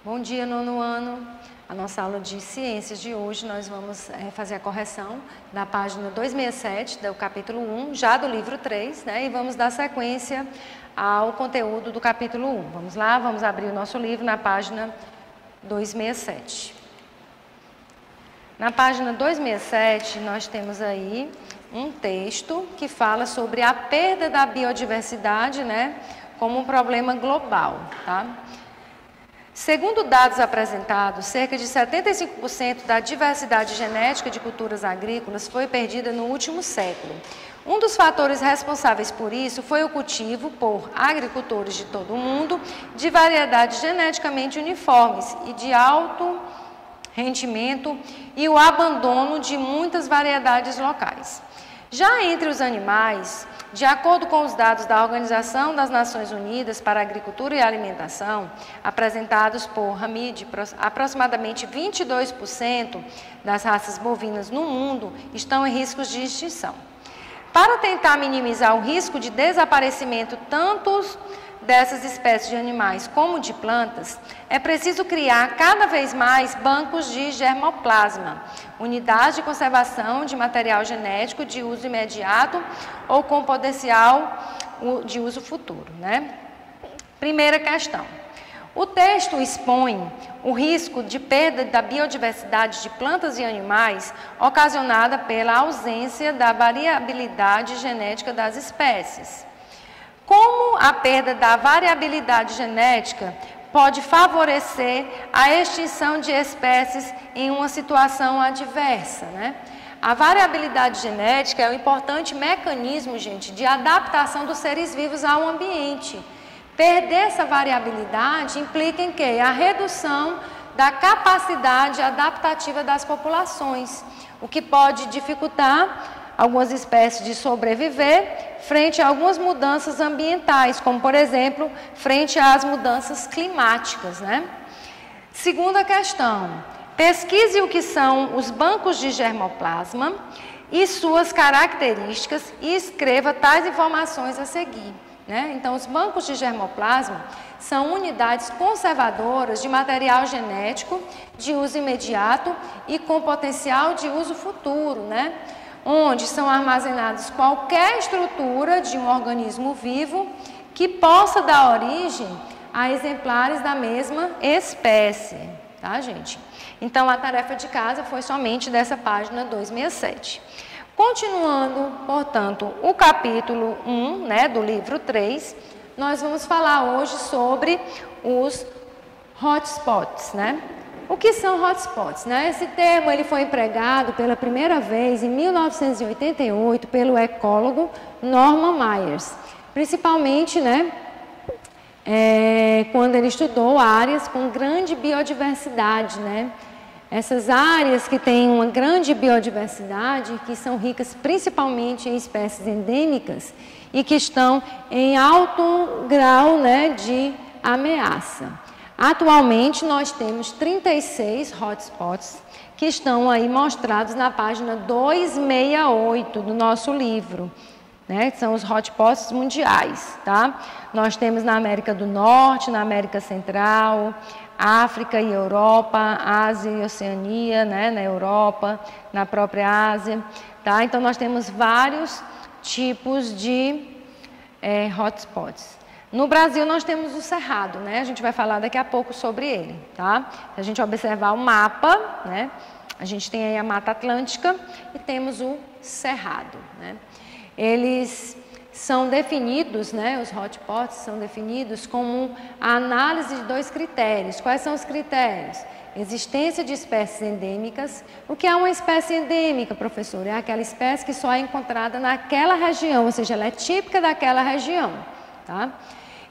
Bom dia, nono ano. A nossa aula de ciências de hoje, nós vamos fazer a correção da página 267 do capítulo 1, já do livro 3, né? E vamos dar sequência ao conteúdo do capítulo 1. Vamos lá, vamos abrir o nosso livro na página 267. Na página 267, nós temos aí um texto que fala sobre a perda da biodiversidade, né, como um problema global, tá? Segundo dados apresentados, cerca de 75% da diversidade genética de culturas agrícolas foi perdida no último século. Um dos fatores responsáveis por isso foi o cultivo por agricultores de todo o mundo de variedades geneticamente uniformes e de alto rendimento e o abandono de muitas variedades locais. Já entre os animais, de acordo com os dados da Organização das Nações Unidas para a Agricultura e Alimentação, apresentados por Hamid, aproximadamente 22% das raças bovinas no mundo estão em riscos de extinção. Para tentar minimizar o risco de desaparecimento tanto dessas espécies de animais como de plantas, é preciso criar cada vez mais bancos de germoplasma, unidades de conservação de material genético de uso imediato ou com potencial de uso futuro, né? Primeira questão. O texto expõe o risco de perda da biodiversidade de plantas e animais ocasionada pela ausência da variabilidade genética das espécies. Como a perda da variabilidade genética pode favorecer a extinção de espécies em uma situação adversa, né? A variabilidade genética é um importante mecanismo, gente, de adaptação dos seres vivos ao ambiente. Perder essa variabilidade implica em quê? A redução da capacidade adaptativa das populações, o que pode dificultar algumas espécies de sobreviver frente a algumas mudanças ambientais, como, por exemplo, frente às mudanças climáticas, né? Segunda questão, pesquise o que são os bancos de germoplasma e suas características e escreva tais informações a seguir, né? Então, os bancos de germoplasma são unidades conservadoras de material genético de uso imediato e com potencial de uso futuro, né? Onde são armazenados qualquer estrutura de um organismo vivo que possa dar origem a exemplares da mesma espécie, tá, gente? Então, a tarefa de casa foi somente dessa página 267. Continuando, portanto, o capítulo 1, né, do livro 3, nós vamos falar hoje sobre os hotspots, né? O que são hotspots, né? Esse termo ele foi empregado pela primeira vez em 1988 pelo ecólogo Norman Myers, principalmente, né, quando ele estudou áreas com grande biodiversidade, né? Essas áreas que têm uma grande biodiversidade, que são ricas principalmente em espécies endêmicas e que estão em alto grau, né, de ameaça. Atualmente, nós temos 36 hotspots que estão aí mostrados na página 268 do nosso livro, né? São os hotspots mundiais, tá? Nós temos na América do Norte, na América Central, África e Europa, Ásia e Oceania, né? Na Europa, na própria Ásia, tá? Então, nós temos vários tipos de hotspots. No Brasil, nós temos o Cerrado, né? A gente vai falar daqui a pouco sobre ele, tá? Se a gente observar o mapa, né? A gente tem aí a Mata Atlântica e temos o Cerrado, né? Eles são definidos, né? Os hotspots são definidos como a análise de dois critérios. Quais são os critérios? Existência de espécies endêmicas. O que é uma espécie endêmica, professor? É aquela espécie que só é encontrada naquela região, ou seja, ela é típica daquela região, tá?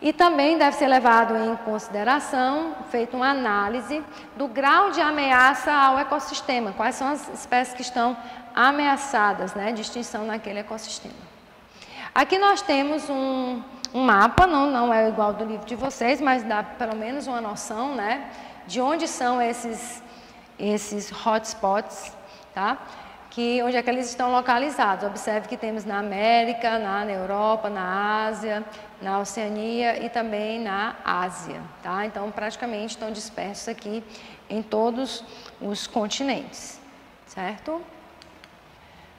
E também deve ser levado em consideração, feita uma análise do grau de ameaça ao ecossistema. Quais são as espécies que estão ameaçadas, né, de extinção naquele ecossistema. Aqui nós temos um mapa, não é igual do livro de vocês, mas dá pelo menos uma noção, né, de onde são esses hotspots, tá? onde é que eles estão localizados. Observe que temos na América, na Europa, na Ásia, na Oceania e também na Ásia, tá? Então, praticamente estão dispersos aqui em todos os continentes, certo?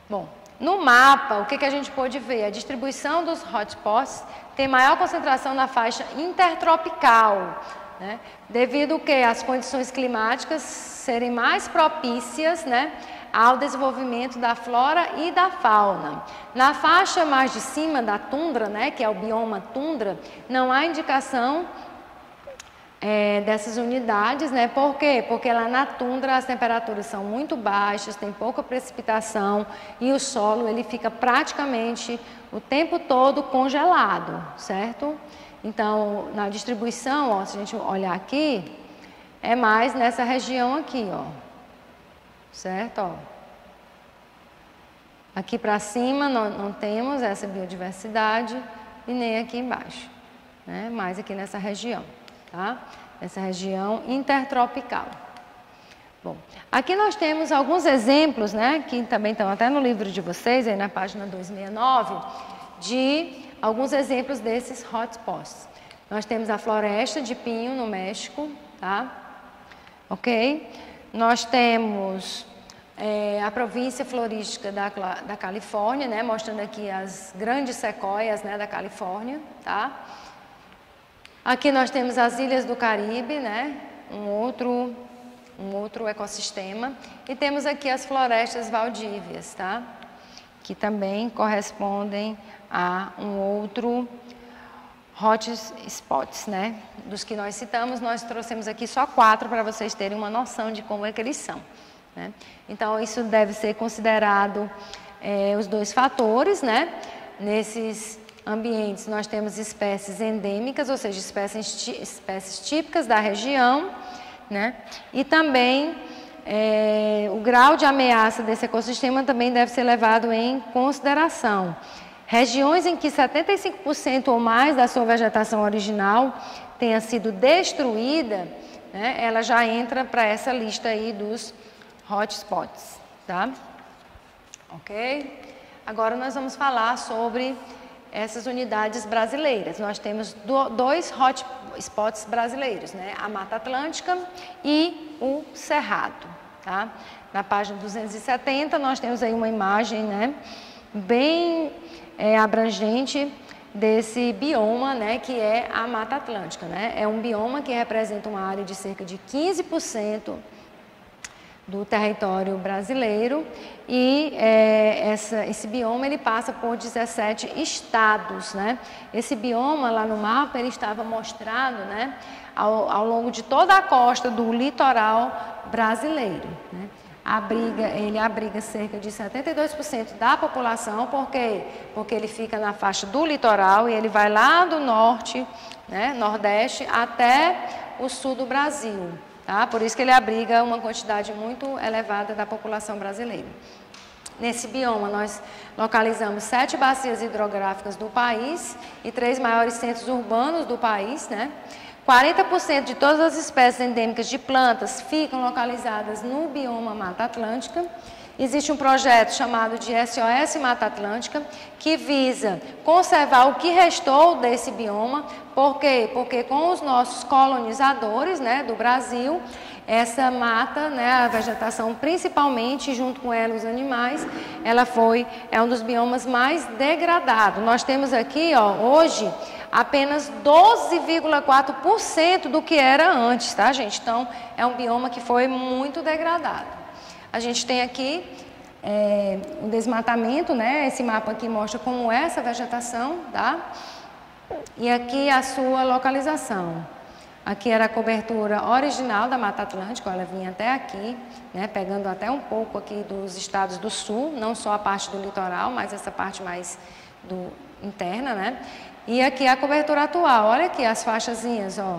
Bom, no mapa, o que a gente pôde ver? A distribuição dos hotspots tem maior concentração na faixa intertropical, né? Devido às condições climáticas serem mais propícias, né, ao desenvolvimento da flora e da fauna. Na faixa mais de cima da tundra, né, que é o bioma tundra, não há indicação dessas unidades, né? Por quê? Porque lá na tundra as temperaturas são muito baixas, tem pouca precipitação e o solo ele fica praticamente o tempo todo congelado, certo? Então, na distribuição, ó, se a gente olhar aqui, é mais nessa região aqui, ó, certo? Ó. Aqui para cima não temos essa biodiversidade e nem aqui embaixo, né? Mais aqui nessa região. Tá? Essa região intertropical. Bom, aqui nós temos alguns exemplos, né, que também estão até no livro de vocês, aí na página 269, de alguns exemplos desses hotspots. Nós temos a floresta de pinho no México, tá? Ok? Nós temos a província florística da Califórnia, né, mostrando aqui as grandes sequoias, né, da Califórnia, tá? Aqui nós temos as ilhas do Caribe, né? Um outro ecossistema. E temos aqui as florestas valdívias, tá? Que também correspondem a um outro hotspots, né? Dos que nós citamos, nós trouxemos aqui só 4 para vocês terem uma noção de como é que eles são, né? Então, isso deve ser considerado os 2 fatores, né? Nesses ambientes nós temos espécies endêmicas, ou seja, espécies típicas da região, né? E também o grau de ameaça desse ecossistema também deve ser levado em consideração. Regiões em que 75% ou mais da sua vegetação original tenha sido destruída, né? Ela já entra para essa lista aí dos hotspots, tá? Ok? Agora nós vamos falar sobre essas unidades brasileiras. Nós temos 2 hotspots brasileiros, né? A Mata Atlântica e o Cerrado, tá? Na página 270 nós temos aí uma imagem, né, bem abrangente desse bioma, né, que é a Mata Atlântica, né? É um bioma que representa uma área de cerca de 15% do território brasileiro e esse bioma ele passa por 17 estados, né? Esse bioma lá no mapa ele estava mostrado, né, ao longo de toda a costa do litoral brasileiro, né? Ele abriga cerca de 72% da população, por quê? Porque ele fica na faixa do litoral e ele vai lá do norte, né, nordeste até o sul do Brasil. Tá? Por isso que ele abriga uma quantidade muito elevada da população brasileira. Nesse bioma, nós localizamos 7 bacias hidrográficas do país e 3 maiores centros urbanos do país, né? 40% de todas as espécies endêmicas de plantas ficam localizadas no bioma Mata Atlântica. Existe um projeto chamado de SOS Mata Atlântica, que visa conservar o que restou desse bioma. Por quê? Porque com os nossos colonizadores, né, do Brasil, essa mata, né, a vegetação principalmente, junto com ela os animais, é um dos biomas mais degradados. Nós temos aqui, ó, hoje, apenas 12,4% do que era antes, tá, gente? Então, é um bioma que foi muito degradado. A gente tem aqui o desmatamento, né? Esse mapa aqui mostra como é essa vegetação, tá? E aqui a sua localização. Aqui era a cobertura original da Mata Atlântica, ela vinha até aqui, né? Pegando até um pouco aqui dos estados do sul, não só a parte do litoral, mas essa parte mais interna, né? E aqui a cobertura atual, olha aqui as faixazinhas, ó.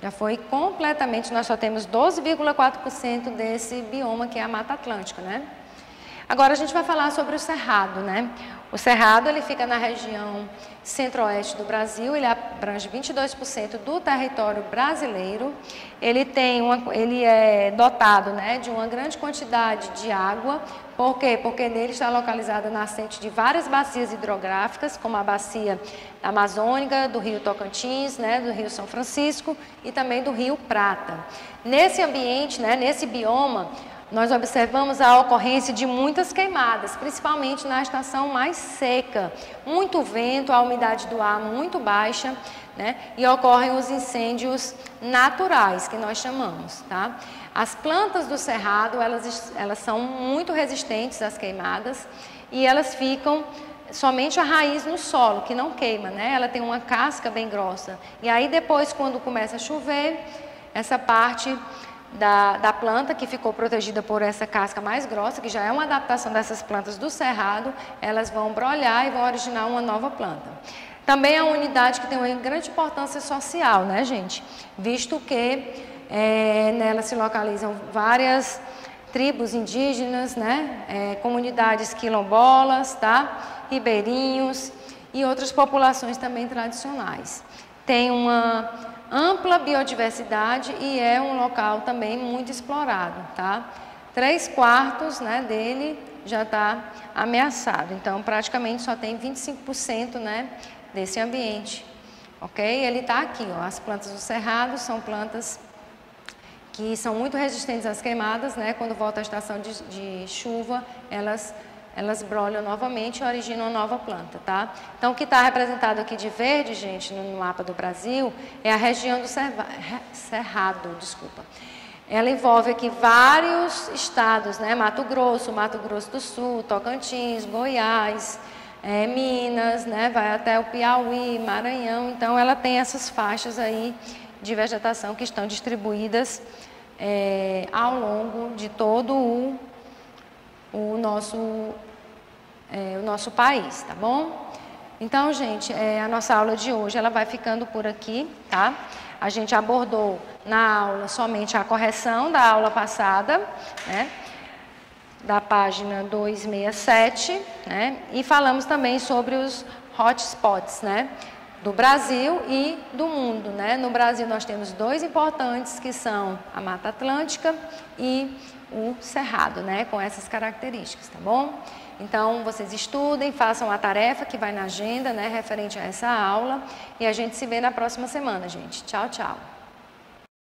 Já foi completamente, nós só temos 12,4% desse bioma que é a Mata Atlântica, né? Agora a gente vai falar sobre o Cerrado, né? O Cerrado, ele fica na região centro-oeste do Brasil, ele abrange 22% do território brasileiro. Ele é dotado, né, de uma grande quantidade de água. Por quê? Porque nele está localizada a nascente de várias bacias hidrográficas, como a bacia amazônica, do rio Tocantins, né, do rio São Francisco e também do rio Prata. Nesse ambiente, né, nesse bioma, nós observamos a ocorrência de muitas queimadas, principalmente na estação mais seca. Muito vento, a umidade do ar muito baixa, né? E ocorrem os incêndios naturais, que nós chamamos, tá? As plantas do cerrado, elas são muito resistentes às queimadas e elas ficam somente a raiz no solo, que não queima, né? Ela tem uma casca bem grossa. E aí depois, quando começa a chover, essa parte da planta que ficou protegida por essa casca mais grossa, que já é uma adaptação dessas plantas do cerrado, elas vão brolhar e vão originar uma nova planta. Também é uma unidade que tem uma grande importância social, né, gente? Visto que nela se localizam várias tribos indígenas, né, comunidades quilombolas, tá? Ribeirinhos e outras populações também tradicionais. Tem uma ampla biodiversidade e é um local também muito explorado, tá? 3/4, né, dele já está ameaçado, então praticamente só tem 25%, né, desse ambiente, ok? Ele está aqui, ó, as plantas do cerrado são plantas que são muito resistentes às queimadas, né? Quando volta a estação de chuva, elas brolham novamente e originam uma nova planta, tá? Então, o que está representado aqui de verde, gente, no mapa do Brasil, é a região do Cerrado, desculpa. Ela envolve aqui vários estados, né? Mato Grosso do Sul, Tocantins, Goiás, Minas, né? Vai até o Piauí, Maranhão. Então, ela tem essas faixas aí de vegetação que estão distribuídas ao longo de todo o nosso país, tá bom? Então, gente, a nossa aula de hoje, ela vai ficando por aqui, tá? A gente abordou na aula somente a correção da aula passada, né? Da página 267, né? E falamos também sobre os hotspots, né? Do Brasil e do mundo, né? No Brasil nós temos 2 importantes, que são a Mata Atlântica e o Cerrado, né? Com essas características, tá bom? Então, vocês estudem, façam a tarefa que vai na agenda, né? Referente a essa aula. E a gente se vê na próxima semana, gente. Tchau, tchau.